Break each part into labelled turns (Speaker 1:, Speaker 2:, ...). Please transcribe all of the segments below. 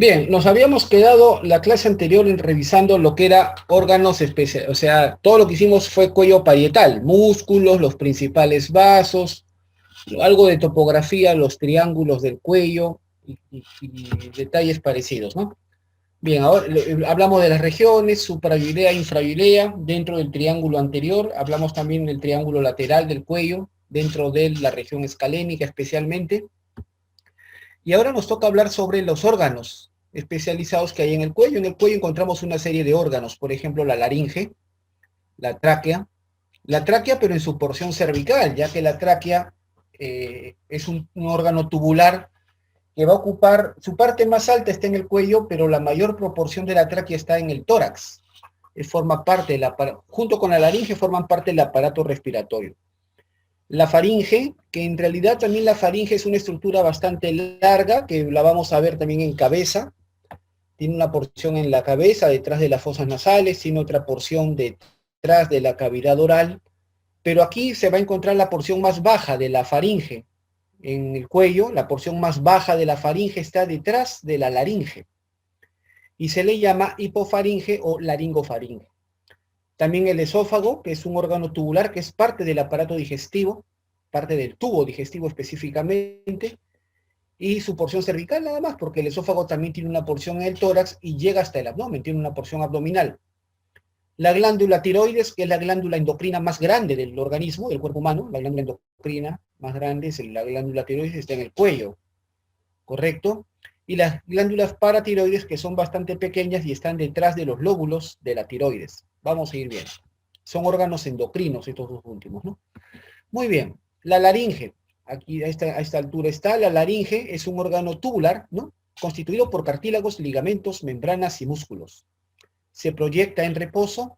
Speaker 1: Bien, nos habíamos quedado la clase anterior en revisando lo que era órganos especiales, o sea, todo lo que hicimos fue cuello parietal, músculos, los principales vasos, algo de topografía, los triángulos del cuello y detalles parecidos, ¿no? Bien, ahora hablamos de las regiones, suprayoidea, infrayoidea, dentro del triángulo anterior, hablamos también del triángulo lateral del cuello, dentro de la región escalénica especialmente. Y ahora nos toca hablar sobre los órganos especializados que hay en el cuello. En el cuello encontramos una serie de órganos, por ejemplo, la laringe, la tráquea pero en su porción cervical, ya que la tráquea es un órgano tubular que va a ocupar, su parte más alta está en el cuello, pero la mayor proporción de la tráquea está en el tórax. Forma parte junto con la laringe forman parte del aparato respiratorio. La faringe, que en realidad también la faringe es una estructura bastante larga, que la vamos a ver también en cabeza. Tiene una porción en la cabeza, detrás de las fosas nasales, tiene otra porción detrás de la cavidad oral, pero aquí se va a encontrar la porción más baja de la faringe. En el cuello, la porción más baja de la faringe está detrás de la laringe, y se le llama hipofaringe o laringofaringe. También el esófago, que es un órgano tubular que es parte del aparato digestivo, parte del tubo digestivo específicamente, y su porción cervical nada más, porque el esófago también tiene una porción en el tórax y llega hasta el abdomen, tiene una porción abdominal. La glándula tiroides, que es la glándula endocrina más grande del organismo, del cuerpo humano, la glándula endocrina más grande es la glándula tiroides, está en el cuello, ¿correcto? Y las glándulas paratiroides, que son bastante pequeñas y están detrás de los lóbulos de la tiroides. Vamos a ir bien. Son órganos endocrinos estos dos últimos, ¿no? Muy bien. La laringe. Aquí a esta altura está. La laringe es un órgano tubular, ¿no? Constituido por cartílagos, ligamentos, membranas y músculos. Se proyecta en reposo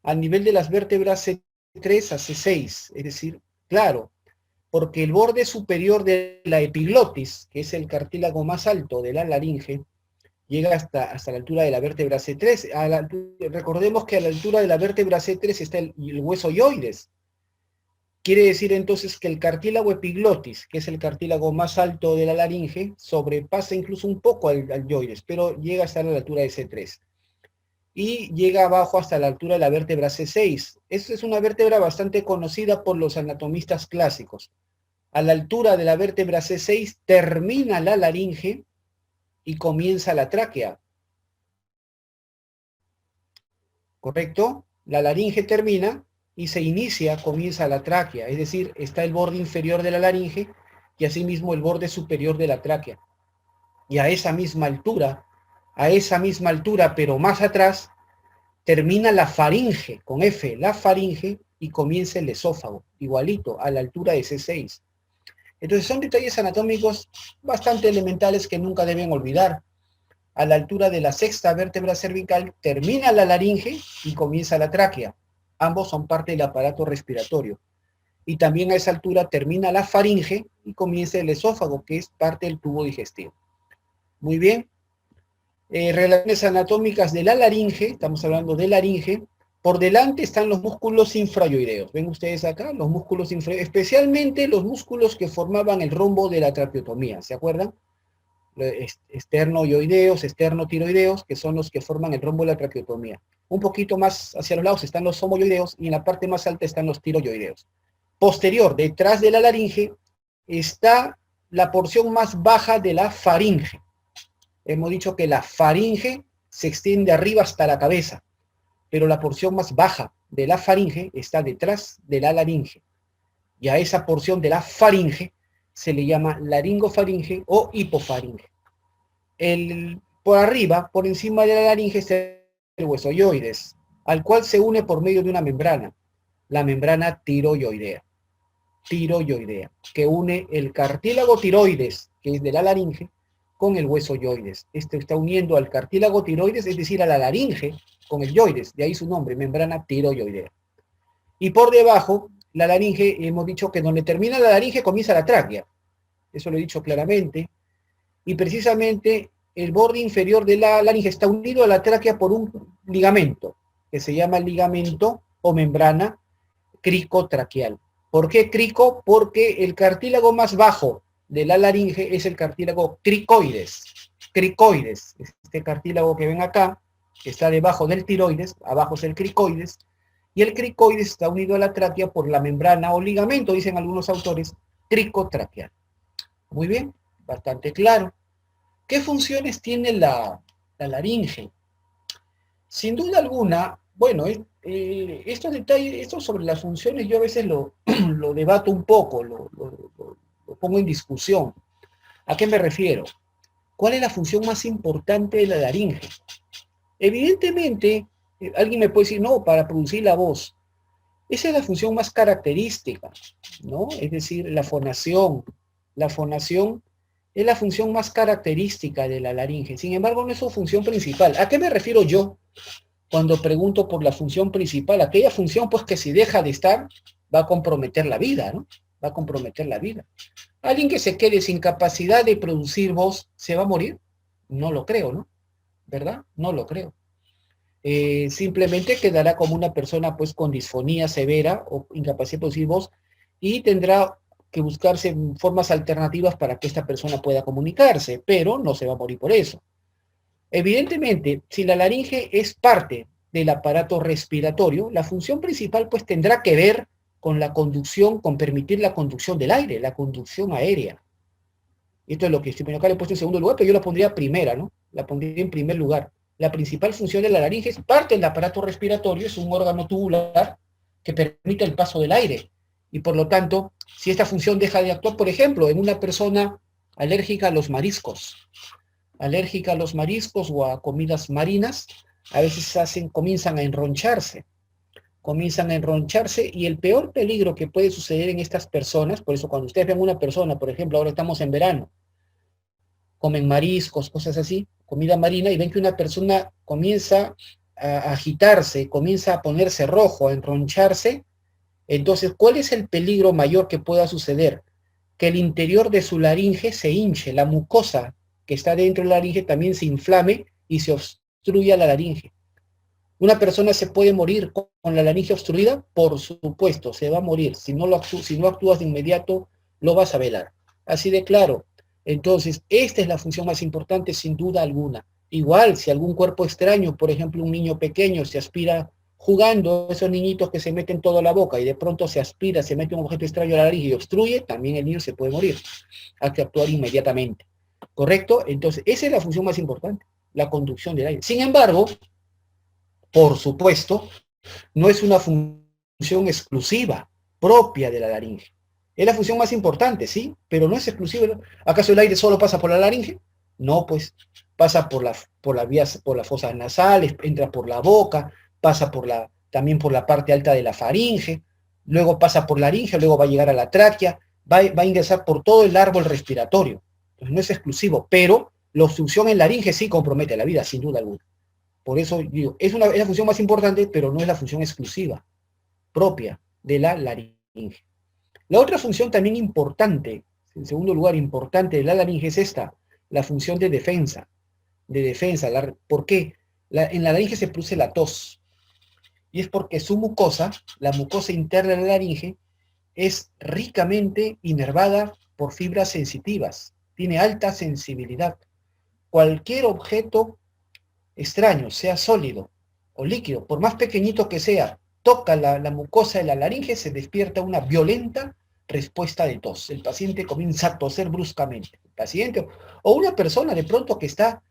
Speaker 1: al nivel de las vértebras C3 a C6. Es decir, claro, porque el borde superior de la epiglotis, que es el cartílago más alto de la laringe, llega hasta la altura de la vértebra C3. Recordemos que a la altura de la vértebra C3 está el hueso yoides. Quiere decir entonces que el cartílago epiglotis, que es el cartílago más alto de la laringe, sobrepasa incluso un poco al yoides, pero llega hasta la altura de C3. Y llega abajo hasta la altura de la vértebra C6. Esta es una vértebra bastante conocida por los anatomistas clásicos. A la altura de la vértebra C6 termina la laringe y comienza la tráquea. ¿Correcto? La laringe termina y se inicia, comienza la tráquea. Es decir, está el borde inferior de la laringe y asimismo el borde superior de la tráquea. Y a esa misma altura, pero más atrás, termina la faringe, con F, la faringe, y comienza el esófago, igualito, a la altura de C6. Entonces son detalles anatómicos bastante elementales que nunca deben olvidar. A la altura de la sexta vértebra cervical termina la laringe y comienza la tráquea. Ambos son parte del aparato respiratorio. Y también a esa altura termina la faringe y comienza el esófago, que es parte del tubo digestivo. Muy bien. Relaciones anatómicas de la laringe, estamos hablando de laringe. Por delante están los músculos infrayoideos. ¿Ven ustedes acá? Los músculos infrayoideos, especialmente los músculos que formaban el rombo de la traqueotomía, ¿se acuerdan? Esternoyoideos, esternotiroideos, que son los que forman el rombo de la traqueotomía. Un poquito más hacia los lados están los homoyoideos y en la parte más alta están los tiroyoideos. Posterior, detrás de la laringe, está la porción más baja de la faringe. Hemos dicho que la faringe se extiende arriba hasta la cabeza, pero la porción más baja de la faringe está detrás de la laringe. Y a esa porción de la faringe se le llama laringofaringe o hipofaringe. Por arriba, por encima de la laringe, está el hueso yoides, al cual se une por medio de una membrana, la membrana tiroyoidea, que une el cartílago tiroides, que es de la laringe, con el hueso yoides. Este está uniendo al cartílago tiroides, es decir, a la laringe, con el yoides, de ahí su nombre, membrana tiroyoidea. Y por debajo, la laringe, hemos dicho que donde termina la laringe comienza la tráquea. Eso lo he dicho claramente. Y precisamente el borde inferior de la laringe está unido a la tráquea por un ligamento, que se llama ligamento o membrana cricotraqueal. ¿Por qué crico? Porque el cartílago más bajo de la laringe es el cartílago cricoides. cricoides, este cartílago que ven acá, que está debajo del tiroides, abajo es el cricoides, y el cricoides está unido a la tráquea por la membrana o ligamento, dicen algunos autores, cricotraqueal. Muy bien, bastante claro. ¿Qué funciones tiene la laringe? Sin duda alguna, bueno, estos detalles, esto sobre las funciones yo a veces lo debato un poco, lo pongo en discusión. ¿A qué me refiero? ¿Cuál es la función más importante de la laringe? Evidentemente, alguien me puede decir, no, para producir la voz. Esa es la función más característica, ¿no? Es decir, la fonación. La fonación es la función más característica de la laringe. Sin embargo, no es su función principal. ¿A qué me refiero yo cuando pregunto por la función principal? Aquella función, pues, que si deja de estar, va a comprometer la vida, ¿no? Va a comprometer la vida. ¿Alguien que se quede sin capacidad de producir voz, se va a morir? No lo creo, ¿no? ¿Verdad? No lo creo. Simplemente quedará como una persona pues con disfonía severa o incapacidad de producir voz y tendrá que buscarse formas alternativas para que esta persona pueda comunicarse, pero no se va a morir por eso. Evidentemente, si la laringe es parte del aparato respiratorio, la función principal pues tendrá que ver con la conducción, con permitir la conducción del aire, la conducción aérea. Esto es lo que estoy poniendo acá, le he puesto en segundo lugar, pero yo la pondría primera, ¿no? La pondría en primer lugar. La principal función de la laringe es parte del aparato respiratorio, es un órgano tubular que permite el paso del aire. Y por lo tanto, si esta función deja de actuar, por ejemplo, en una persona alérgica a los mariscos o a comidas marinas, a veces comienzan a enroncharse y el peor peligro que puede suceder en estas personas, por eso cuando ustedes ven una persona, por ejemplo, ahora estamos en verano, comen mariscos, cosas así, comida marina, y ven que una persona comienza a agitarse, comienza a ponerse rojo, a enroncharse, entonces, ¿cuál es el peligro mayor que pueda suceder? Que el interior de su laringe se hinche, la mucosa que está dentro de la laringe también se inflame y se obstruya la laringe. ¿Una persona se puede morir con la laringe obstruida? Por supuesto, se va a morir. Si no actúas de inmediato, lo vas a velar. Así de claro. Entonces, esta es la función más importante sin duda alguna. Igual, si algún cuerpo extraño, por ejemplo, un niño pequeño se aspira jugando, esos niñitos que se meten todo a la boca y de pronto se aspira, se mete un objeto extraño a la laringe y obstruye, también el niño se puede morir. Hay que actuar inmediatamente. ¿Correcto? Entonces, esa es la función más importante, la conducción del aire. Sin embargo, por supuesto, no es una función exclusiva, propia de la laringe. Es la función más importante, sí, pero no es exclusiva. ¿Acaso el aire solo pasa por la laringe? No, pues pasa por las fosas nasales, entra por la boca, pasa también por la parte alta de la faringe, luego pasa por la laringe, luego va a llegar a la tráquea, va a ingresar por todo el árbol respiratorio. Entonces no es exclusivo, pero la obstrucción en laringe sí compromete la vida, sin duda alguna. Por eso digo, es la función más importante, pero no es la función exclusiva, propia de la laringe. La otra función también importante, en segundo lugar importante de la laringe es esta, la función de defensa. ¿Por qué? En la laringe se produce la tos, y es porque su mucosa, la mucosa interna de la laringe, es ricamente inervada por fibras sensitivas, tiene alta sensibilidad. Cualquier objeto extraño, sea sólido o líquido, por más pequeñito que sea, toca la mucosa de la laringe, se despierta una violenta respuesta de tos. El paciente comienza a toser bruscamente. El paciente o una persona de pronto que está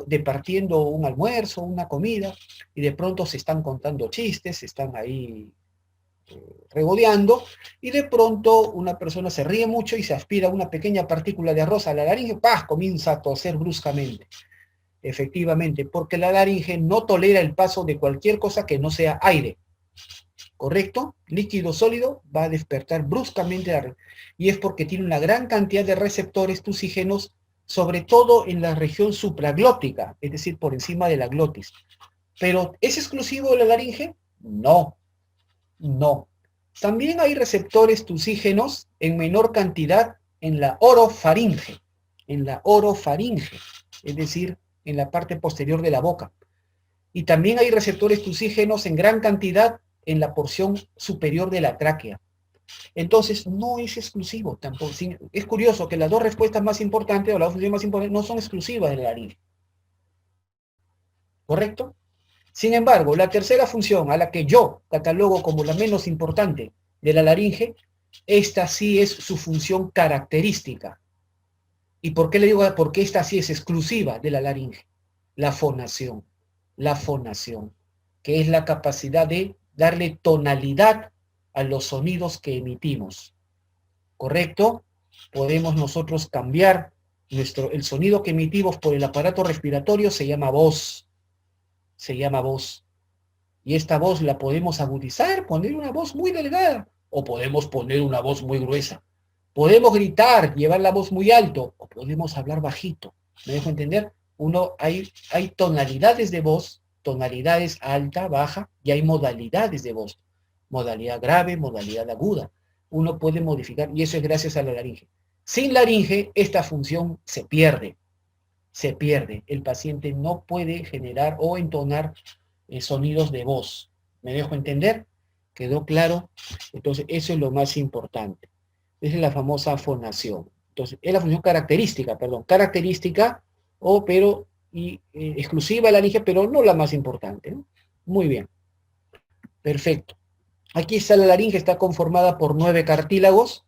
Speaker 1: departiendo un almuerzo, una comida, y de pronto se están contando chistes, se están ahí regodeando, y de pronto una persona se ríe mucho y se aspira una pequeña partícula de arroz a la laringe, ¡pah!, comienza a toser bruscamente. Efectivamente, porque la laringe no tolera el paso de cualquier cosa que no sea aire. ¿Correcto? Líquido sólido va a despertar bruscamente y es porque tiene una gran cantidad de receptores tusígenos, sobre todo en la región supraglótica, es decir, por encima de la glotis. ¿Pero es exclusivo de la laringe? No, no. También hay receptores tusígenos en menor cantidad en la orofaringe, es decir, en la parte posterior de la boca. Y también hay receptores tusígenos en gran cantidad en la porción superior de la tráquea. Entonces, no es exclusivo tampoco. Es curioso que las dos respuestas más importantes o las dos funciones más importantes no son exclusivas de la laringe. ¿Correcto? Sin embargo, la tercera función, a la que yo catalogo como la menos importante de la laringe, esta sí es su función característica. ¿Y por qué le digo? Porque esta sí es exclusiva de la laringe. La fonación. La fonación, que es la capacidad de darle tonalidad a los sonidos que emitimos. ¿Correcto? Podemos nosotros cambiar el sonido que emitimos por el aparato respiratorio, se llama voz. Se llama voz. Y esta voz la podemos agudizar, poner una voz muy delgada, o podemos poner una voz muy gruesa. Podemos gritar, llevar la voz muy alto, o podemos hablar bajito. ¿Me dejo entender? Hay tonalidades de voz, tonalidades alta, baja, y hay modalidades de voz. Modalidad grave, modalidad aguda. Uno puede modificar, y eso es gracias a la laringe. Sin laringe, esta función se pierde. Se pierde. El paciente no puede generar o entonar sonidos de voz. ¿Me dejo entender? ¿Quedó claro? Entonces, eso es lo más importante. Esa es la famosa fonación. Entonces, es la función característica, característica, exclusiva de la laringe, pero no la más importante, ¿no? Muy bien. Perfecto. Aquí está la laringe, está conformada por 9 cartílagos,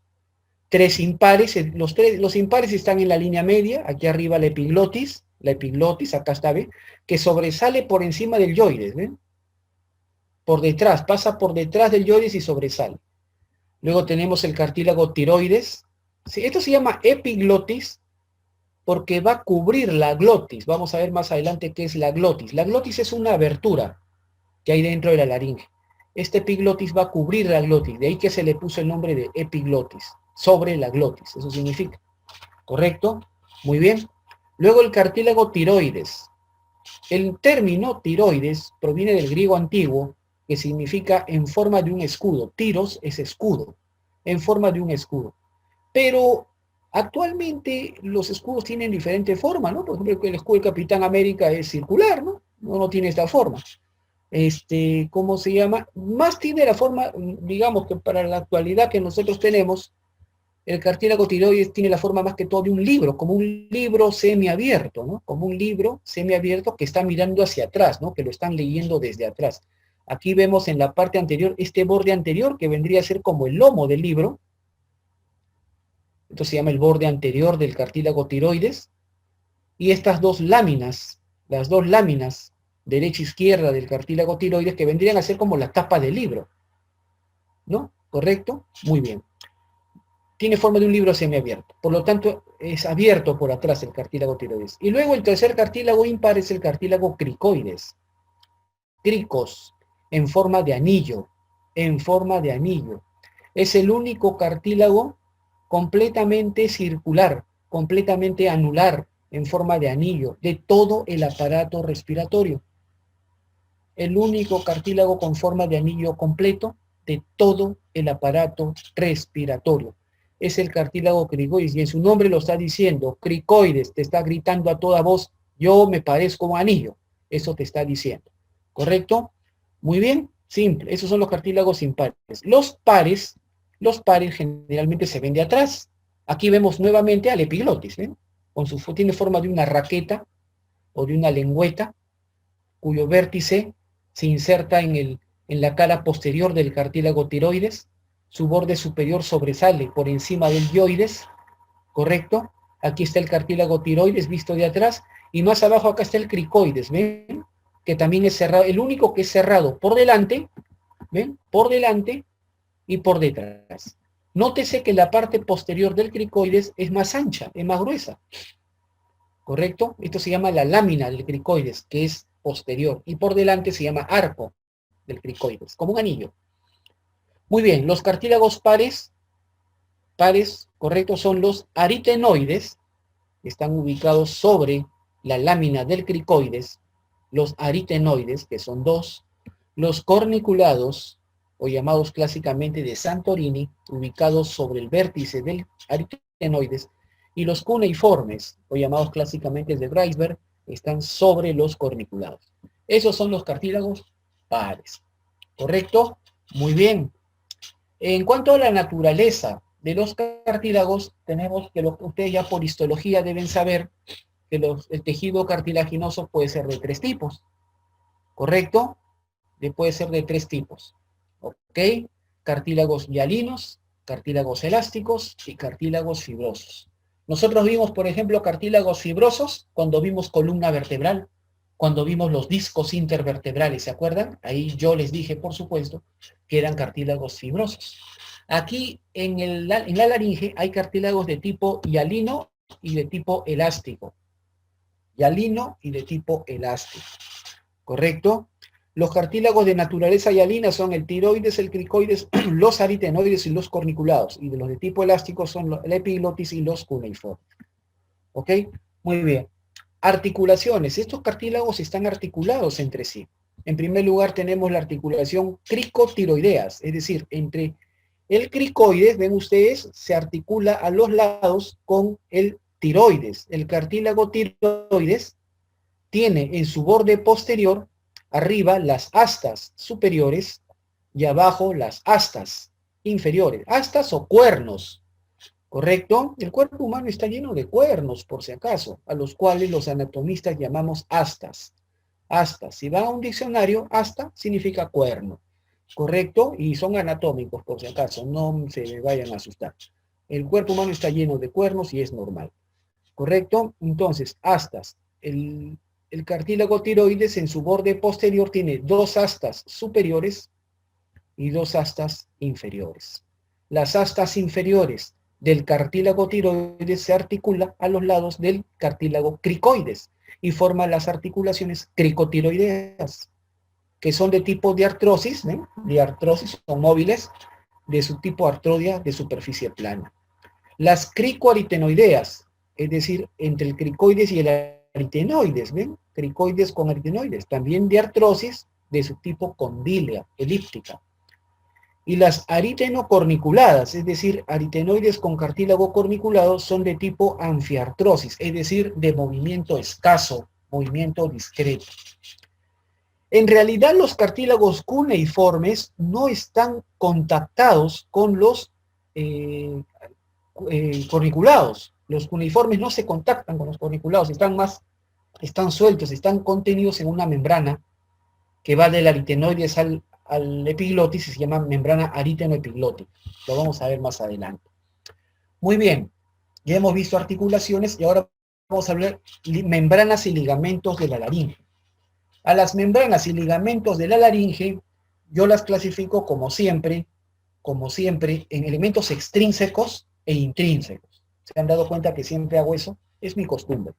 Speaker 1: 3 impares, los impares están en la línea media, aquí arriba la epiglotis, acá está, ¿ve? Que sobresale por encima del yoides, ¿ven? Por detrás, pasa por detrás del yoides y sobresale. Luego tenemos el cartílago tiroides. Sí, esto se llama epiglotis porque va a cubrir la glotis. Vamos a ver más adelante qué es la glotis. La glotis es una abertura que hay dentro de la laringe. Este epiglotis va a cubrir la glotis, de ahí que se le puso el nombre de epiglotis, sobre la glotis, eso significa. ¿Correcto? Muy bien. Luego el cartílago tiroides. El término tiroides proviene del griego antiguo, que significa en forma de un escudo. Tiros es escudo, en forma de un escudo. Pero actualmente los escudos tienen diferente forma, ¿no? Por ejemplo, el escudo del Capitán América es circular, ¿no? No tiene esta forma. ¿Cómo se llama? Más tiene la forma, digamos que para la actualidad que nosotros tenemos, el cartílago tiroides tiene la forma más que todo de un libro, como un libro semiabierto, ¿no? Como un libro semiabierto que está mirando hacia atrás, ¿no? Que lo están leyendo desde atrás. Aquí vemos en la parte anterior, este borde anterior que vendría a ser como el lomo del libro. Esto se llama el borde anterior del cartílago tiroides. Y estas dos láminas, las dos láminas derecha e izquierda del cartílago tiroides, que vendrían a ser como la tapa del libro. ¿No? ¿Correcto? Muy bien. Tiene forma de un libro semiabierto. Por lo tanto, es abierto por atrás el cartílago tiroides. Y luego el tercer cartílago impar es el cartílago cricoides. Cricos, en forma de anillo. En forma de anillo. Es el único cartílago completamente circular, completamente anular, en forma de anillo, de todo el aparato respiratorio. El único cartílago con forma de anillo completo de todo el aparato respiratorio. Es el cartílago cricoides, y en su nombre lo está diciendo, cricoides, te está gritando a toda voz, yo me parezco un anillo. Eso te está diciendo. ¿Correcto? Muy bien, simple. Esos son los cartílagos impares. Los pares generalmente se ven de atrás. Aquí vemos nuevamente al epiglotis, ¿ven? Tiene forma de una raqueta o de una lengüeta, cuyo vértice se inserta en la cara posterior del cartílago tiroides. Su borde superior sobresale por encima del yoides, ¿correcto? Aquí está el cartílago tiroides visto de atrás, y más abajo acá está el cricoides, ¿ven? Que también es cerrado, el único que es cerrado por delante, ¿ven? Por delante y por detrás. Nótese que la parte posterior del cricoides es más ancha, es más gruesa, ¿correcto? Esto se llama la lámina del cricoides, que es posterior, y por delante se llama arco del cricoides, como un anillo. Muy bien, los cartílagos pares, correcto, son los aritenoides, que están ubicados sobre la lámina del cricoides, los aritenoides, que son dos, los corniculados, o llamados clásicamente de Santorini, ubicados sobre el vértice del aritenoides, y los cuneiformes, o llamados clásicamente de Dreisberg, están sobre los corniculados. Esos son los cartílagos pares. ¿Correcto? Muy bien. En cuanto a la naturaleza de los cartílagos, tenemos que lo que ustedes ya por histología deben saber que el tejido cartilaginoso puede ser de 3 tipos, ¿correcto? Puede ser de 3 tipos, ¿ok? Cartílagos hialinos, cartílagos elásticos y cartílagos fibrosos. Nosotros vimos, por ejemplo, cartílagos fibrosos cuando vimos columna vertebral, cuando vimos los discos intervertebrales, ¿se acuerdan? Ahí yo les dije, por supuesto, que eran cartílagos fibrosos. Aquí en la laringe hay cartílagos de tipo hialino y de tipo elástico. Hialino y de tipo elástico, ¿correcto? Los cartílagos de naturaleza hialina son el tiroides, el cricoides, los aritenoides y los corniculados. Y de los de tipo elástico son la epiglotis y los cuneiformes. ¿Ok? Muy bien. Articulaciones. Estos cartílagos están articulados entre sí. En primer lugar tenemos la articulación cricotiroideas, es decir, entre el cricoides, ven ustedes, se articula a los lados con el tiroides. El cartílago tiroides tiene en su borde posterior, arriba, las astas superiores y abajo las astas inferiores. Astas o cuernos, ¿correcto? El cuerpo humano está lleno de cuernos, por si acaso, a los cuales los anatomistas llamamos astas. Astas. Si van a un diccionario, asta significa cuerno, ¿correcto? Y son anatómicos, por si acaso, no se vayan a asustar. El cuerpo humano está lleno de cuernos y es normal, ¿correcto? Entonces, astas. El cartílago tiroides en su borde posterior tiene 2 astas superiores y 2 astas inferiores. Las astas inferiores del cartílago tiroides se articulan a los lados del cartílago cricoides y forman las articulaciones cricotiroideas, que son de tipo diartrosis, ¿ven? Diartrosis, son móviles, de su tipo artrodia de superficie plana. Las cricoaritenoideas, es decir, entre el cricoides y el aritenoides, ¿ven? Cricoides con aritenoides, también diartrosis de su tipo condílea, elíptica. Y las aritenocorniculadas, es decir, aritenoides con cartílago corniculado, son de tipo anfiartrosis, es decir, de movimiento escaso, movimiento discreto. En realidad los cartílagos cuneiformes no están contactados con los corniculados. Los cuneiformes no se contactan con los corniculados, están sueltos, están contenidos en una membrana que va del aritenoides al epiglotis y se llama membrana aritenoepiglótica. Lo vamos a ver más adelante. Muy bien, ya hemos visto articulaciones y ahora vamos a hablar de membranas y ligamentos de la laringe. A las membranas y ligamentos de la laringe yo las clasifico como siempre, en elementos extrínsecos e intrínsecos. ¿Se han dado cuenta que siempre hago eso? Es mi costumbre,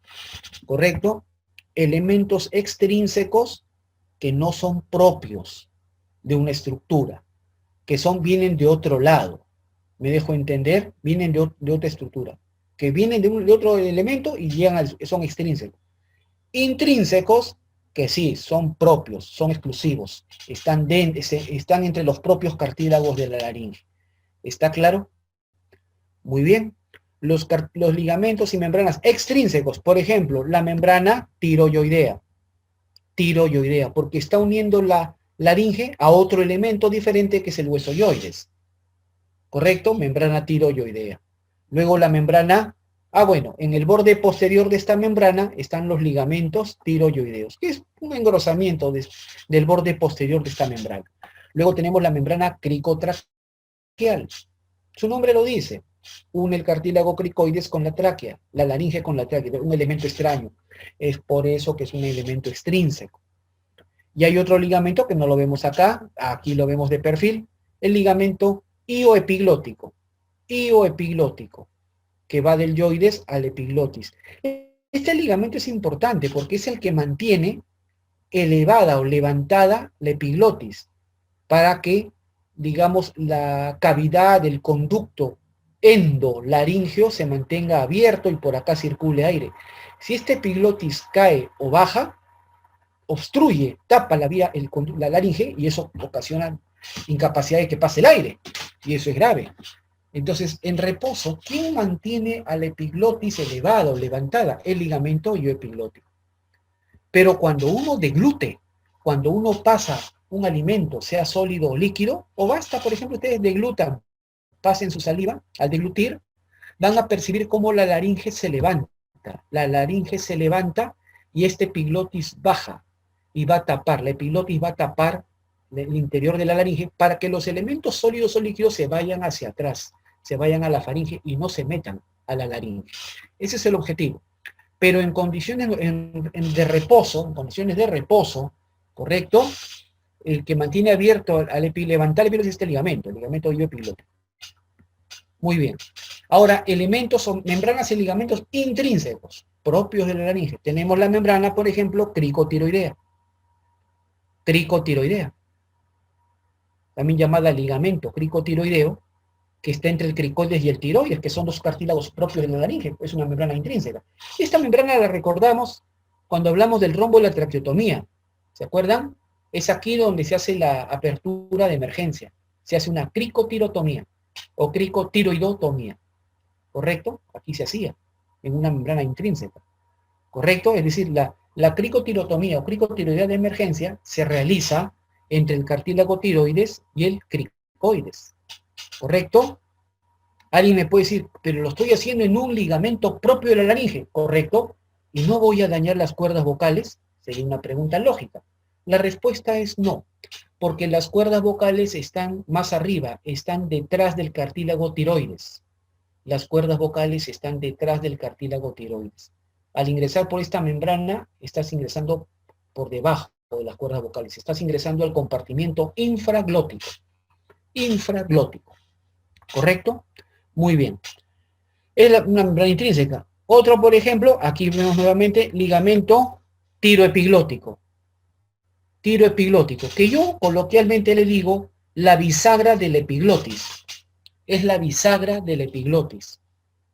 Speaker 1: ¿correcto? Elementos extrínsecos que no son propios de una estructura, que vienen de otro lado. ¿Me dejo entender? Vienen de otra estructura, que vienen de otro elemento y son extrínsecos. Intrínsecos, que sí, son propios, son exclusivos, están entre los propios cartílagos de la laringe. ¿Está claro? Muy bien. Los ligamentos y membranas extrínsecos, por ejemplo, la membrana tiroyoidea, porque está uniendo la laringe a otro elemento diferente que es el hueso yoides. ¿Correcto? Membrana tiroyoidea. Luego la membrana, en el borde posterior de esta membrana están los ligamentos tiroyoideos, que es un engrosamiento del borde posterior de esta membrana. Luego tenemos la membrana cricotraqueal. Su nombre lo dice. Une el cartílago cricoides con la tráquea, la laringe con la tráquea, un elemento extraño. Es por eso que es un elemento extrínseco. Y hay otro ligamento que no lo vemos acá, aquí lo vemos de perfil, el ligamento ioepiglótico, que va del yoides al epiglotis. Este ligamento es importante porque es el que mantiene elevada o levantada la epiglotis, para que, digamos, la cavidad del conducto endolaringeo se mantenga abierto y por acá circule aire. Si este epiglotis cae o baja, obstruye, tapa la vía, la laringe, y eso ocasiona incapacidad de que pase el aire, y eso es grave. Entonces, en reposo, ¿quién mantiene a la epiglotis elevada o levantada? El ligamento ioepiglótico. Pero cuando uno deglute, cuando uno pasa un alimento, sea sólido o líquido, o basta, por ejemplo, ustedes deglutan, pasen su saliva, al deglutir, van a percibir cómo la laringe se levanta. La laringe se levanta y este epiglotis baja y va a tapar, la epiglotis va a tapar el interior de la laringe para que los elementos sólidos o líquidos se vayan hacia atrás, se vayan a la faringe y no se metan a la laringe. Ese es el objetivo. Pero en condiciones de reposo, en condiciones de reposo, ¿correcto? El que mantiene abierto levantar el epiglotis es este ligamento, el ligamento epiglotis. Muy bien. Ahora, elementos son membranas y ligamentos intrínsecos, propios de la laringe. Tenemos la membrana, por ejemplo, cricotiroidea. Cricotiroidea. También llamada ligamento cricotiroideo, que está entre el cricoides y el tiroides, que son dos cartílagos propios de la laringe. Es una membrana intrínseca. Esta membrana la recordamos cuando hablamos del rombo de la traqueotomía. ¿Se acuerdan? Es aquí donde se hace la apertura de emergencia. Se hace una cricotirotomía o cricotiroidotomía. ¿Correcto? Aquí se hacía, en una membrana intrínseca. ¿Correcto? Es decir, la cricotirotomía o cricotiroidea de emergencia se realiza entre el cartílago tiroides y el cricoides. ¿Correcto? Alguien me puede decir, pero lo estoy haciendo en un ligamento propio de la laringe. ¿Correcto? ¿Y no voy a dañar las cuerdas vocales? Sería una pregunta lógica. La respuesta es no, porque las cuerdas vocales están más arriba, están detrás del cartílago tiroides. Las cuerdas vocales están detrás del cartílago tiroides. Al ingresar por esta membrana, estás ingresando por debajo de las cuerdas vocales. Estás ingresando al compartimiento infraglótico. Infraglótico. ¿Correcto? Muy bien. Es una membrana intrínseca. Otro, por ejemplo, aquí vemos nuevamente ligamento tiroepiglótico. Tiroepiglótico, que yo coloquialmente le digo la bisagra del epiglotis. Es la bisagra del epiglotis,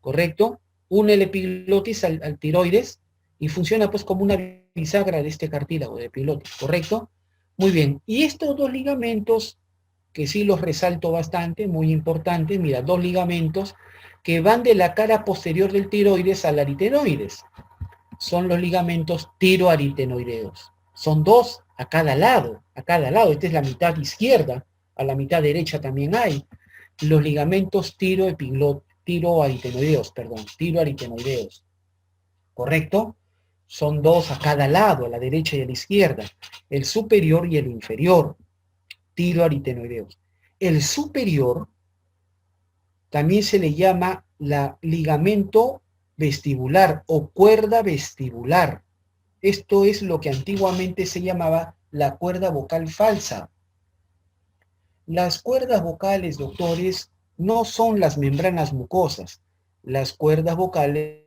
Speaker 1: ¿correcto? Une el epiglotis al tiroides y funciona pues como una bisagra de este cartílago de epiglotis, ¿correcto? Muy bien, y estos dos ligamentos, que sí los resalto bastante, muy importantes, mira, dos ligamentos que van de la cara posterior del tiroides al aritenoides. Son los ligamentos tiroaritenoideos. Son dos a cada lado, a cada lado. Esta es la mitad izquierda, a la mitad derecha también hay. Los ligamentos tiroaritenoideos, ¿correcto? Son dos a cada lado, a la derecha y a la izquierda, el superior y el inferior, tiroaritenoideos. El superior también se le llama ligamento vestibular o cuerda vestibular. Esto es lo que antiguamente se llamaba la cuerda vocal falsa. Las cuerdas vocales, doctores, no son las membranas mucosas. Las cuerdas vocales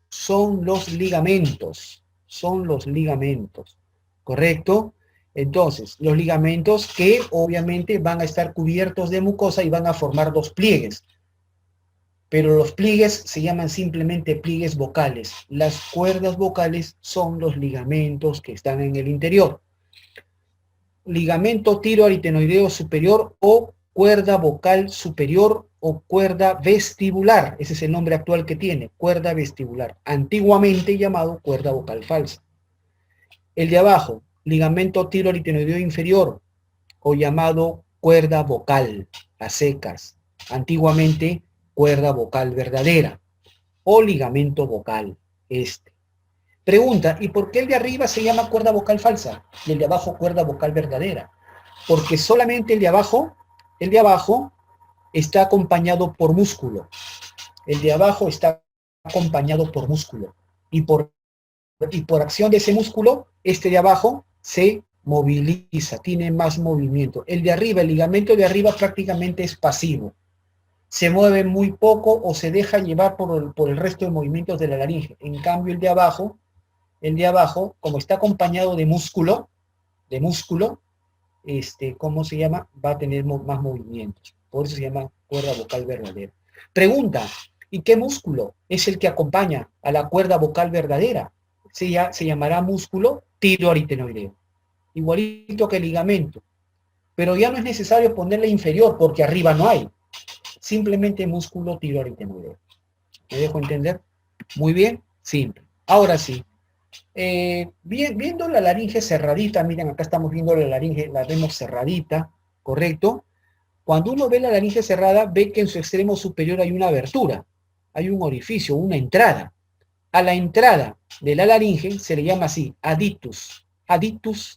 Speaker 1: son los ligamentos. Son los ligamentos. ¿Correcto? Entonces, los ligamentos que obviamente van a estar cubiertos de mucosa y van a formar dos pliegues. Pero los pliegues se llaman simplemente pliegues vocales. Las cuerdas vocales son los ligamentos que están en el interior. Ligamento tiroaritenoideo superior o cuerda vocal superior o cuerda vestibular. Ese es el nombre actual que tiene, cuerda vestibular. Antiguamente llamado cuerda vocal falsa. El de abajo, ligamento tiroaritenoideo inferior o llamado cuerda vocal a secas. Antiguamente cuerda vocal verdadera o ligamento vocal este. Pregunta, ¿y por qué el de arriba se llama cuerda vocal falsa y el de abajo cuerda vocal verdadera? Porque solamente el de abajo está acompañado por músculo. El de abajo está acompañado por músculo. Y por acción de ese músculo, este de abajo se moviliza, tiene más movimiento. El de arriba, el ligamento de arriba prácticamente es pasivo. Se mueve muy poco o se deja llevar por el resto de movimientos de la laringe. En cambio, el de abajo, como está acompañado de músculo, ¿cómo se llama? Va a tener más movimientos. Por eso se llama cuerda vocal verdadera. Pregunta, ¿y qué músculo es el que acompaña a la cuerda vocal verdadera? Se llamará músculo tiroaritenoideo. Igualito que el ligamento. Pero ya no es necesario ponerle inferior porque arriba no hay. Simplemente músculo tiroaritenoideo. ¿Me dejo entender? Muy bien, simple. Ahora sí, Viendo la laringe cerradita, miren, acá estamos viendo la laringe, la vemos cerradita, ¿correcto? Cuando uno ve la laringe cerrada, ve que en su extremo superior hay una abertura, hay un orificio, una entrada. A la entrada de la laringe se le llama así, aditus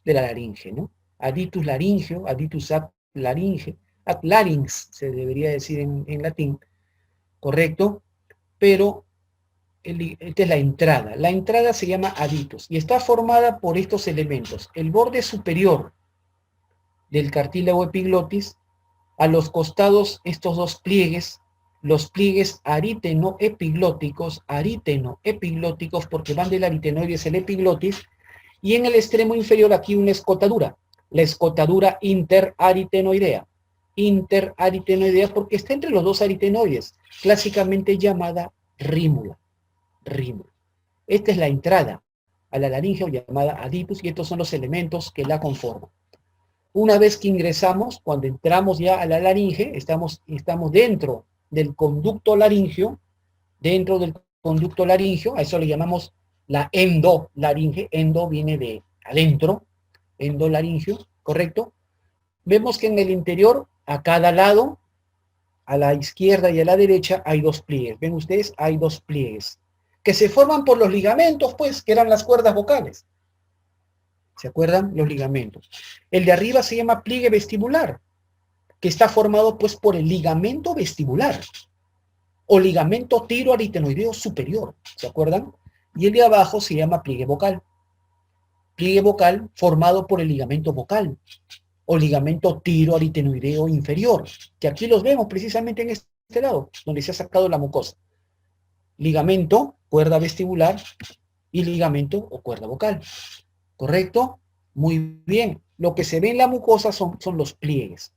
Speaker 1: de la laringe, ¿no? Aditus laringeo, aditus ad laringe, ad larynx se debería decir en latín, ¿correcto? Pero esta es la entrada. La entrada se llama aditus y está formada por estos elementos. El borde superior del cartílago epiglotis, a los costados estos dos pliegues, los pliegues ariteno-epiglóticos, porque van del aritenoides el epiglotis, y en el extremo inferior aquí una escotadura, la escotadura interaritenoidea porque está entre los dos aritenoides, clásicamente llamada rímula. Esta es la entrada a la laringe llamada aditus y estos son los elementos que la conforman. Una vez que ingresamos, cuando entramos ya a la laringe, estamos dentro del conducto laringio, a eso le llamamos la endolaringe, endo viene de adentro, endolaringio, ¿correcto? Vemos que en el interior, a cada lado, a la izquierda y a la derecha, hay dos pliegues. ¿Ven ustedes? Hay dos pliegues, que se forman por los ligamentos, pues, que eran las cuerdas vocales. ¿Se acuerdan? Los ligamentos. El de arriba se llama pliegue vestibular, que está formado, pues, por el ligamento vestibular, o ligamento tiroaritenoideo superior, ¿se acuerdan? Y el de abajo se llama pliegue vocal formado por el ligamento vocal, o ligamento tiroaritenoideo inferior, que aquí los vemos precisamente en este lado, donde se ha sacado la mucosa. Ligamento, cuerda vestibular, y ligamento o cuerda vocal. ¿Correcto? Muy bien. Lo que se ve en la mucosa son los pliegues.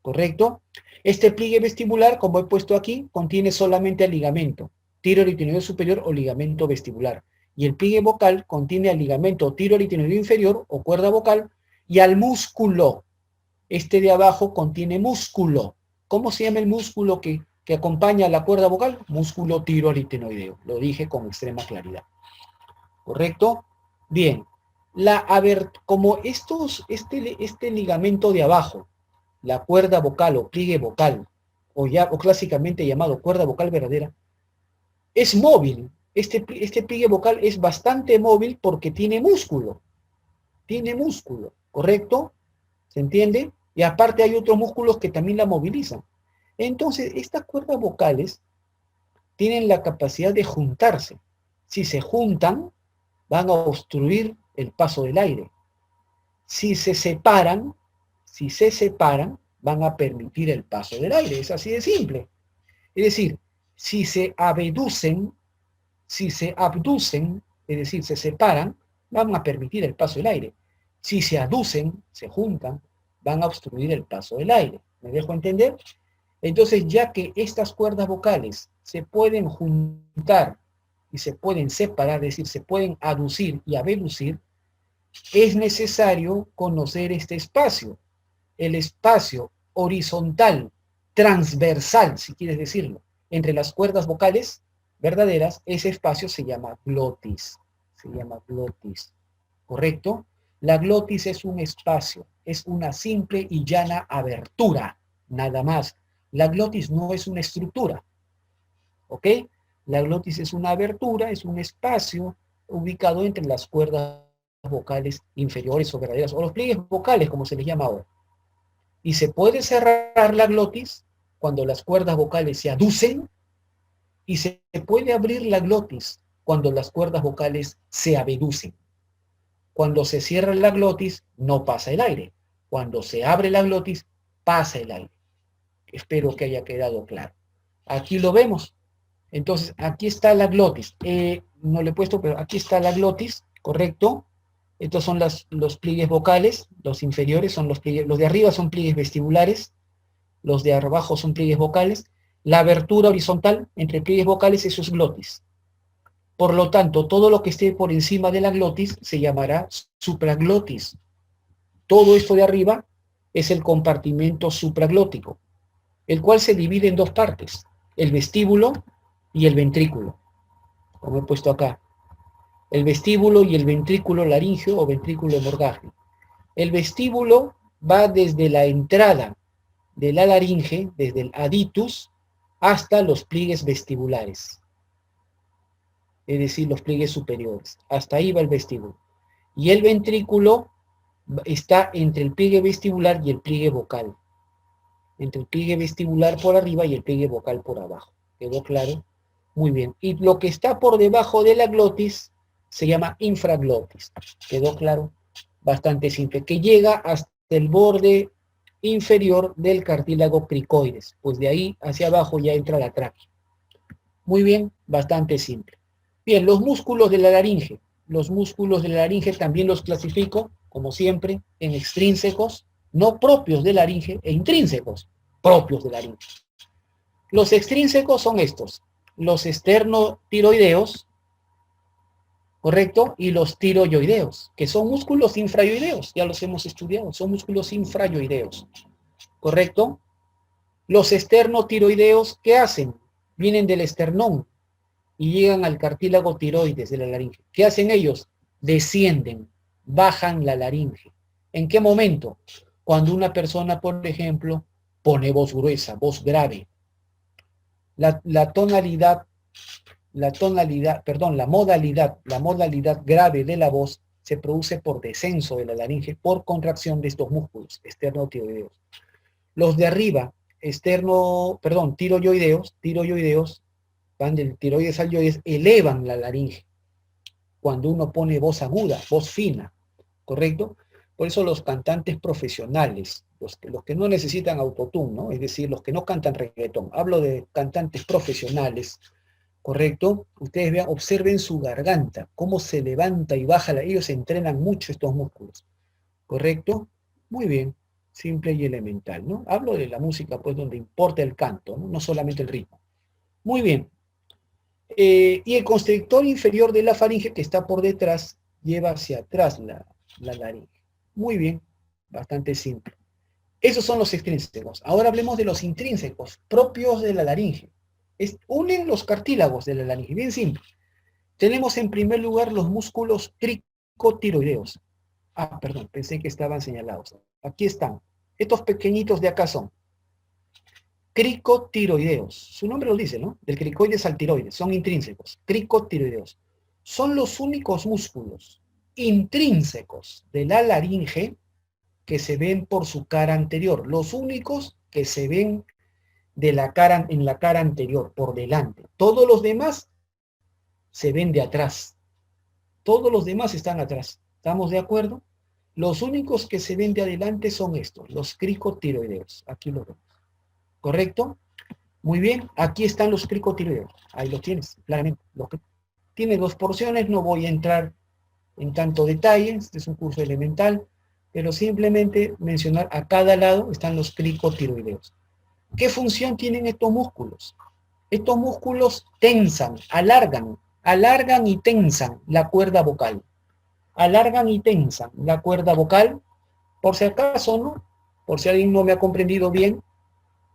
Speaker 1: ¿Correcto? Este pliegue vestibular, como he puesto aquí, contiene solamente el ligamento tiroaritenoideo superior o ligamento vestibular. Y el pliegue vocal contiene el ligamento tiroaritenoideo inferior o cuerda vocal y al músculo. Este de abajo contiene músculo. ¿Cómo se llama el músculo que acompaña a la cuerda vocal? Músculo tiroaritenoideo. Lo dije con extrema claridad. ¿Correcto? Bien. Como este ligamento de abajo, la cuerda vocal o pliegue vocal, o clásicamente llamado cuerda vocal verdadera, es móvil. Este pliegue vocal es bastante móvil porque tiene músculo. ¿Correcto? ¿Se entiende? Y aparte hay otros músculos que también la movilizan. Entonces, estas cuerdas vocales tienen la capacidad de juntarse. Si se juntan, van a obstruir el paso del aire. Si se separan, van a permitir el paso del aire. Es así de simple. Es decir, si se abducen, es decir, se separan, van a permitir el paso del aire. Si se aducen, se juntan, van a obstruir el paso del aire. ¿Me dejo entender? Entonces, ya que estas cuerdas vocales se pueden juntar y se pueden separar, es decir, se pueden aducir y abducir, es necesario conocer este espacio, el espacio horizontal, transversal, si quieres decirlo, entre las cuerdas vocales verdaderas. Ese espacio se llama glotis, ¿correcto? La glotis es un espacio, es una simple y llana abertura, nada más. La glotis no es una estructura, ¿ok? La glotis es una abertura, es un espacio ubicado entre las cuerdas vocales inferiores o verdaderas, o los pliegues vocales, como se les llama ahora. Y se puede cerrar la glotis cuando las cuerdas vocales se aducen, y se puede abrir la glotis cuando las cuerdas vocales se abducen. Cuando se cierra la glotis, no pasa el aire. Cuando se abre la glotis, pasa el aire. Espero que haya quedado claro. Aquí lo vemos. Entonces, aquí está la glotis. No le he puesto, pero aquí está la glotis, ¿correcto? Estos son los pliegues vocales, los inferiores son los de arriba son pliegues vestibulares, los de abajo son pliegues vocales. La abertura horizontal entre pliegues vocales, eso es glotis. Por lo tanto, todo lo que esté por encima de la glotis se llamará supraglotis. Todo esto de arriba es el compartimento supraglótico, el cual se divide en dos partes, el vestíbulo y el ventrículo, como he puesto acá. El vestíbulo y el ventrículo laríngeo o ventrículo hemorrágico. El vestíbulo va desde la entrada de la laringe, desde el aditus, hasta los pliegues vestibulares, es decir, los pliegues superiores. Hasta ahí va el vestíbulo. Y el ventrículo está entre el pliegue vestibular y el pliegue vocal. Entre el pliegue vestibular por arriba y el pliegue vocal por abajo. ¿Quedó claro? Muy bien. Y lo que está por debajo de la glotis se llama infraglotis. ¿Quedó claro? Bastante simple. Que llega hasta el borde inferior del cartílago cricoides. Pues de ahí hacia abajo ya entra la tráquea. Muy bien, bastante simple. Bien, los músculos de la laringe. Los músculos de la laringe también los clasifico, como siempre, en extrínsecos, no propios de la laringe, e intrínsecos, propios de la laringe. Los extrínsecos son estos, los esternotiroideos, ¿correcto? Y los tiroideos, que son músculos infrayoideos, ya los hemos estudiado, son músculos infrayoideos, ¿correcto? Los esternotiroideos, ¿qué hacen? Vienen del esternón y llegan al cartílago tiroides de la laringe. ¿Qué hacen ellos? Descienden, bajan la laringe. ¿En qué momento? Cuando una persona, por ejemplo, pone voz gruesa, voz grave. La modalidad grave de la voz se produce por descenso de la laringe, por contracción de estos músculos esternotiroideos. Los de arriba, tiroideos, van del tiroides al yoides, elevan la laringe cuando uno pone voz aguda, voz fina, ¿correcto? Por eso los cantantes profesionales, los que no necesitan autotune, ¿no? Es decir, los que no cantan reggaetón, hablo de cantantes profesionales, ¿correcto? Ustedes vean, observen su garganta, cómo se levanta y baja, ellos entrenan mucho estos músculos, ¿correcto? Muy bien, simple y elemental, ¿no? Hablo de la música, pues, donde importa el canto, ¿no? No solamente el ritmo. Muy bien. Y el constrictor inferior de la faringe, que está por detrás, lleva hacia atrás la laringe. Muy bien, bastante simple. Esos son los extrínsecos. Ahora hablemos de los intrínsecos, propios de la laringe. Unen los cartílagos de la laringe, bien simple. Tenemos en primer lugar los músculos cricotiroideos. Perdón, pensé que estaban señalados. Aquí están. Estos pequeñitos de acá son cricotiroideos. Su nombre lo dice, ¿no? Del cricoides al tiroides. Son intrínsecos. Cricotiroideos. Son los únicos músculos intrínsecos de la laringe que se ven por su cara anterior. Los únicos que se ven en la cara anterior, por delante. Todos los demás se ven de atrás. Todos los demás están atrás. ¿Estamos de acuerdo? Los únicos que se ven de adelante son estos, los cricotiroideos. Aquí lo vemos. ¿Correcto? Muy bien, aquí están los cricotiroideos. Ahí los tienes, claramente. Tiene dos porciones, no voy a entrar en tanto detalle, este es un curso elemental, pero simplemente mencionar a cada lado están los cricotiroideos. ¿Qué función tienen estos músculos? Estos músculos tensan, alargan y tensan la cuerda vocal. Alargan y tensan la cuerda vocal, por si acaso, ¿no? Por si alguien no me ha comprendido bien,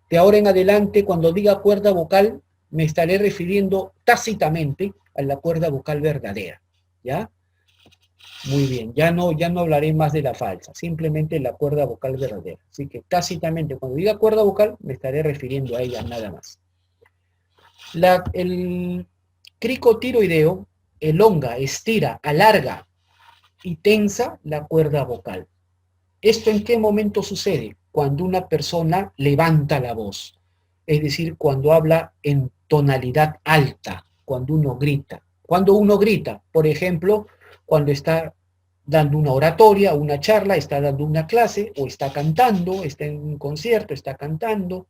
Speaker 1: de ahora en adelante, cuando diga cuerda vocal, me estaré refiriendo tácitamente a la cuerda vocal verdadera, ¿ya? Muy bien, ya no hablaré más de la falsa, simplemente la cuerda vocal verdadera. Así que tácitamente, cuando diga cuerda vocal, me estaré refiriendo a ella nada más. El cricotiroideo elonga, estira, alarga y tensa la cuerda vocal. ¿Esto en qué momento sucede? Cuando una persona levanta la voz, es decir, cuando habla en tonalidad alta, cuando uno grita. Cuando uno grita, por ejemplo, cuando está dando una oratoria, una charla, está dando una clase, o está cantando, está en un concierto, está cantando,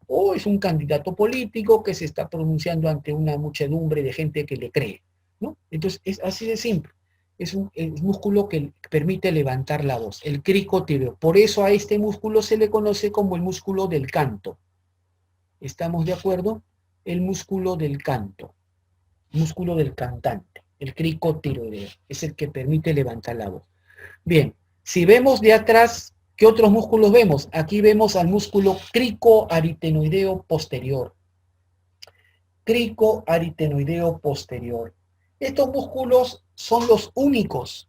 Speaker 1: o es un candidato político que se está pronunciando ante una muchedumbre de gente que le cree, ¿no? Entonces, es así de simple. Es un músculo que permite levantar la voz, el cricotireo. Por eso a este músculo se le conoce como el músculo del canto. ¿Estamos de acuerdo? El músculo del canto, músculo del cantante, el cricotiroideo, es el que permite levantar la voz. Bien, si vemos de atrás, ¿qué otros músculos vemos? Aquí vemos al músculo cricoaritenoideo posterior. Cricoaritenoideo posterior. Estos músculos son los únicos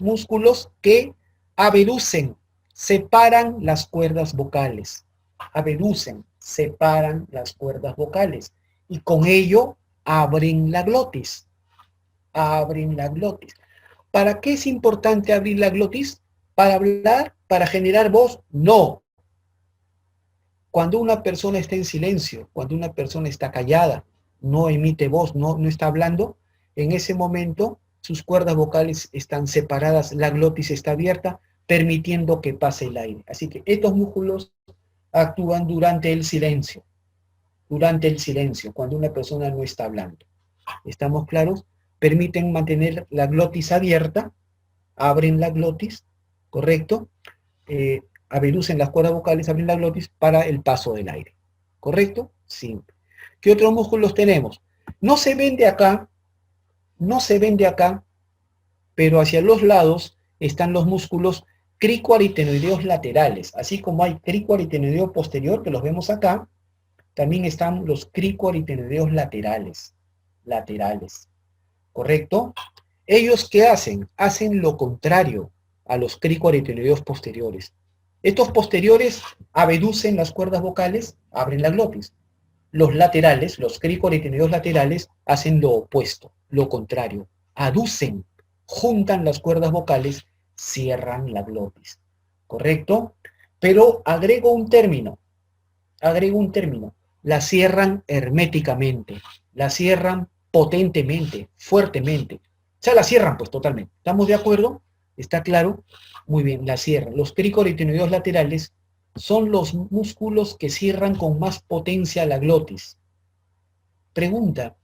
Speaker 1: músculos que abducen, separan las cuerdas vocales. Abducen, separan las cuerdas vocales. Y con ello abren la glotis. Abren la glotis. ¿Para qué es importante abrir la glotis? ¿Para hablar? ¿Para generar voz? No. Cuando una persona está en silencio, cuando una persona está callada, no emite voz, no está hablando, en ese momento sus cuerdas vocales están separadas, la glotis está abierta, permitiendo que pase el aire. Así que estos músculos actúan durante el silencio, cuando una persona no está hablando. ¿Estamos claros? Permiten mantener la glotis abierta, abren la glotis, ¿correcto? Abducen las cuerdas vocales, abren la glotis para el paso del aire. ¿Correcto? Simple. ¿Qué otros músculos tenemos? No se ven de acá, pero hacia los lados están los músculos cricoaritenoideos laterales. Así como hay cricoaritenoideo posterior, que los vemos acá, también están los cricoaritenoideos laterales. ¿Correcto? ¿Ellos qué hacen? Hacen lo contrario a los cricoaritenoideos posteriores. Estos posteriores abducen las cuerdas vocales, abren la glotis. Los laterales, los cricoaritenoideos laterales, hacen lo opuesto, lo contrario. Aducen, juntan las cuerdas vocales, cierran la glotis. ¿Correcto? Pero agrego un término. La cierran herméticamente, la cierran potentemente, fuertemente. O sea, la cierran pues totalmente. ¿Estamos de acuerdo? ¿Está claro? Muy bien, la cierran. Los cricoaritenoideos laterales son los músculos que cierran con más potencia la glotis. Pregunta,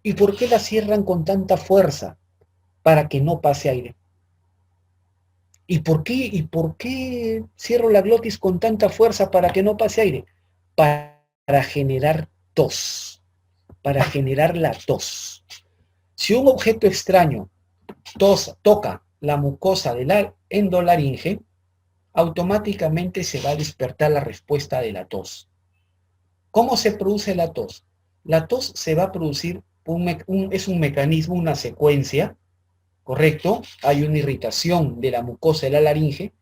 Speaker 1: ¿y por qué la cierran con tanta fuerza? Para que no pase aire. ¿Y por qué cierro la glotis con tanta fuerza para que no pase aire? Para generar tos, para generar la tos. Si un objeto extraño toca la mucosa de la endolaringe, automáticamente se va a despertar la respuesta de la tos. ¿Cómo se produce la tos? La tos se va a producir, es un mecanismo, una secuencia, ¿correcto? Hay una irritación de la mucosa de la laringe,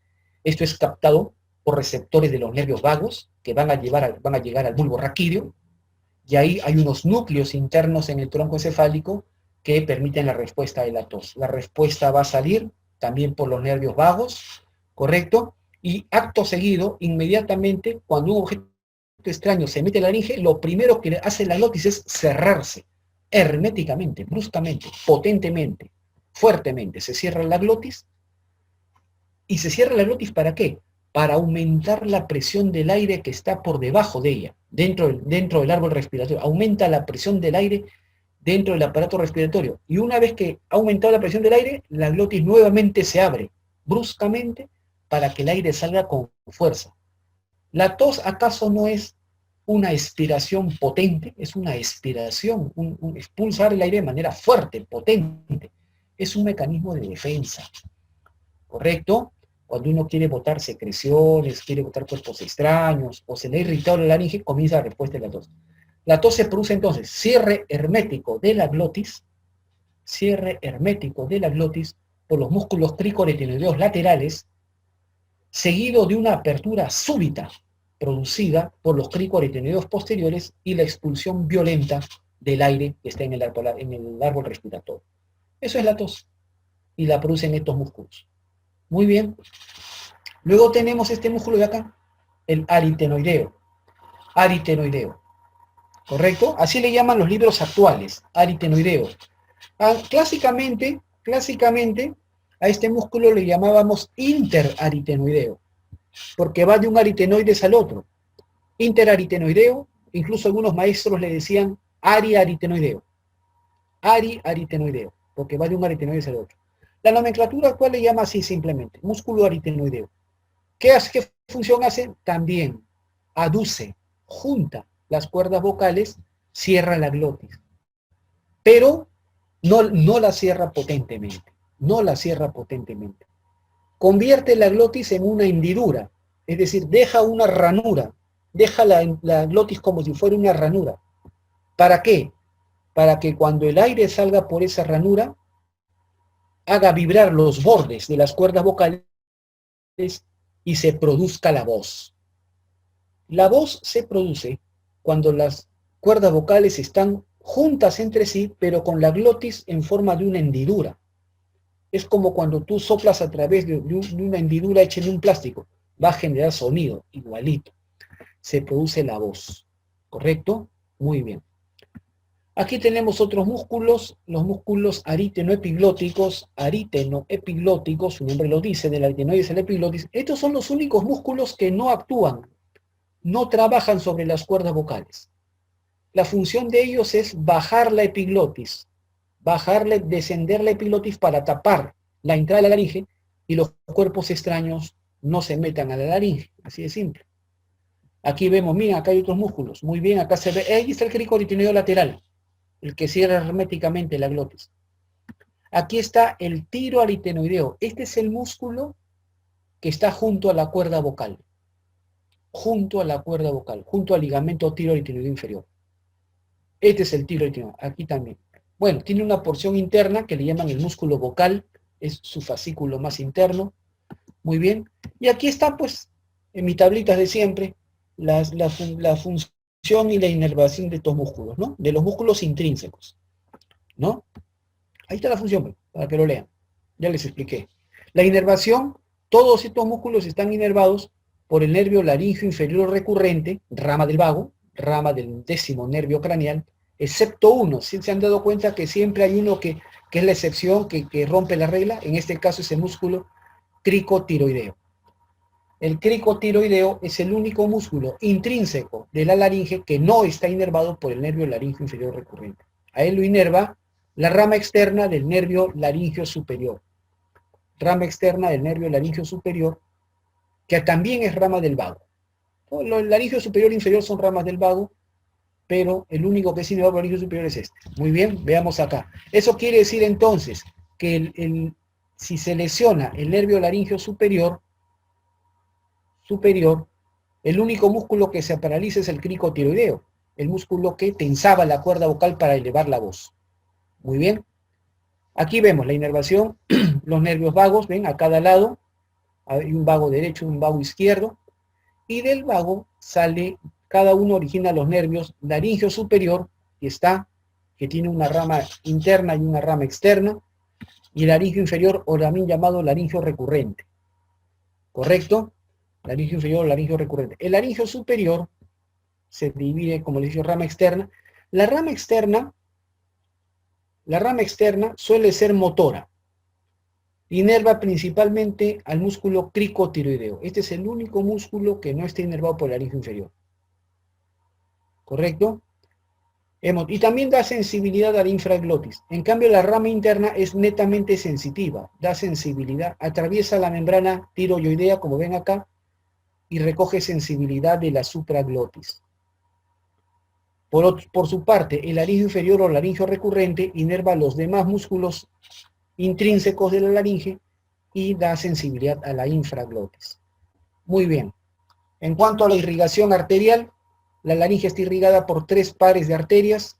Speaker 1: esto es captado por receptores de los nervios vagos, que van a llegar al bulbo raquídeo, y ahí hay unos núcleos internos en el tronco encefálico que permiten la respuesta de la tos. La respuesta va a salir también por los nervios vagos, ¿correcto? Y acto seguido, inmediatamente, cuando un objeto extraño se mete en la laringe, lo primero que hace la glotis es cerrarse, herméticamente, bruscamente, potentemente, fuertemente. Se cierra la glotis. ¿Y se cierra la glotis para qué? Para aumentar la presión del aire que está por debajo de ella, dentro del árbol respiratorio. Aumenta la presión del aire dentro del aparato respiratorio. Y una vez que ha aumentado la presión del aire, la glotis nuevamente se abre, bruscamente, para que el aire salga con fuerza. ¿La tos acaso no es una expiración potente? Es una expiración, un expulsar el aire de manera fuerte, potente. Es un mecanismo de defensa, ¿correcto? Cuando uno quiere botar secreciones, quiere botar cuerpos extraños, o se le ha irritado la laringe, comienza la respuesta de la tos. La tos se produce entonces cierre hermético de la glotis por los músculos cricoaritenoideos laterales, seguido de una apertura súbita producida por los cricoaritenoideos posteriores y la expulsión violenta del aire que está en el árbol respiratorio. Eso es la tos, y la producen estos músculos. Muy bien. Luego tenemos este músculo de acá, el aritenoideo. ¿Correcto? Así le llaman los libros actuales, aritenoideo. Clásicamente, a este músculo le llamábamos interaritenoideo, porque va de un aritenoides al otro. Interaritenoideo, incluso algunos maestros le decían ariaritenoideo, porque va de un aritenoides al otro. La nomenclatura actual le llama así simplemente, músculo aritenoideo. ¿Qué función hace? También aduce, junta las cuerdas vocales, cierra la glotis. Pero no la cierra potentemente. Convierte la glotis en una hendidura, es decir, deja una ranura, deja la glotis como si fuera una ranura. ¿Para qué? Para que cuando el aire salga por esa ranura, haga vibrar los bordes de las cuerdas vocales y se produzca la voz. La voz se produce cuando las cuerdas vocales están juntas entre sí, pero con la glotis en forma de una hendidura. Es como cuando tú soplas a través de una hendidura hecha en un plástico. Va a generar sonido, igualito. Se produce la voz. ¿Correcto? Muy bien. Aquí tenemos otros músculos, los músculos aritenoepiglóticos, su nombre lo dice, del aritenoides al epiglotis. Estos son los únicos músculos que no actúan, no trabajan sobre las cuerdas vocales. La función de ellos es bajar la epiglotis, descender la epiglotis para tapar la entrada de la laringe y los cuerpos extraños no se metan a la laringe, así de simple. Aquí vemos, miren, acá hay otros músculos, muy bien, acá se ve, ahí está el cricoaritenoideo lateral, el que cierra herméticamente la glotis. Aquí está el tiroaritenoideo, este es el músculo que está junto a la cuerda vocal, junto al ligamento tiroaritenoideo inferior. Este es el tiroaritenoideo, aquí también. Bueno, tiene una porción interna que le llaman el músculo vocal, es su fascículo más interno, muy bien. Y aquí está, pues, en mis tablitas de siempre, la función y la inervación de estos músculos, ¿no? De los músculos intrínsecos, ¿no? Ahí está la función, para que lo lean. Ya les expliqué. La inervación, todos estos músculos están inervados por el nervio laríngeo inferior recurrente, rama del vago, rama del 10º nervio craneal, excepto uno. ¿Sí se han dado cuenta que siempre hay uno que es la excepción, que rompe la regla? En este caso es el músculo cricotiroideo. El cricotiroideo es el único músculo intrínseco de la laringe que no está inervado por el nervio laríngeo inferior recurrente. A él lo inerva la rama externa del nervio laríngeo superior. Rama externa del nervio laríngeo superior, que también es rama del vago. El laríngeo superior e inferior son ramas del vago, pero el único que es inervado por el laríngeo superior es este. Muy bien, veamos acá. Eso quiere decir entonces que si se lesiona el nervio laríngeo superior, el único músculo que se paraliza es el cricotiroideo, el músculo que tensaba la cuerda vocal para elevar la voz. Muy bien. Aquí vemos la inervación, los nervios vagos, ven, a cada lado, hay un vago derecho y un vago izquierdo, y del vago sale, cada uno origina los nervios laríngeo superior, que tiene una rama interna y una rama externa, y el laríngeo inferior, o también llamado laríngeo recurrente. ¿Correcto? Laríngeo inferior, laríngeo recurrente. El laríngeo superior se divide, como les dije, rama externa. La rama externa suele ser motora. Inerva principalmente al músculo cricotiroideo. Este es el único músculo que no está inervado por el laríngeo inferior. ¿Correcto? Y también da sensibilidad al infraglotis. En cambio, la rama interna es netamente sensitiva. Da sensibilidad. Atraviesa la membrana tiroidea, como ven acá, y recoge sensibilidad de la supraglotis. Por su parte, el laríngeo inferior o laríngeo recurrente inerva los demás músculos intrínsecos de la laringe y da sensibilidad a la infraglotis. Muy bien. En cuanto a la irrigación arterial, la laringe está irrigada por 3 pares de arterias: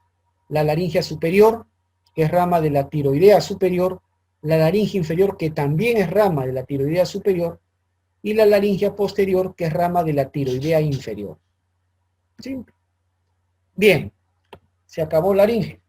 Speaker 1: la laringe superior, que es rama de la tiroidea superior, la laringe inferior, que también es rama de la tiroidea superior, y la laringe posterior, que es rama de la tiroidea inferior. ¿Sí? Bien, se acabó la laringe.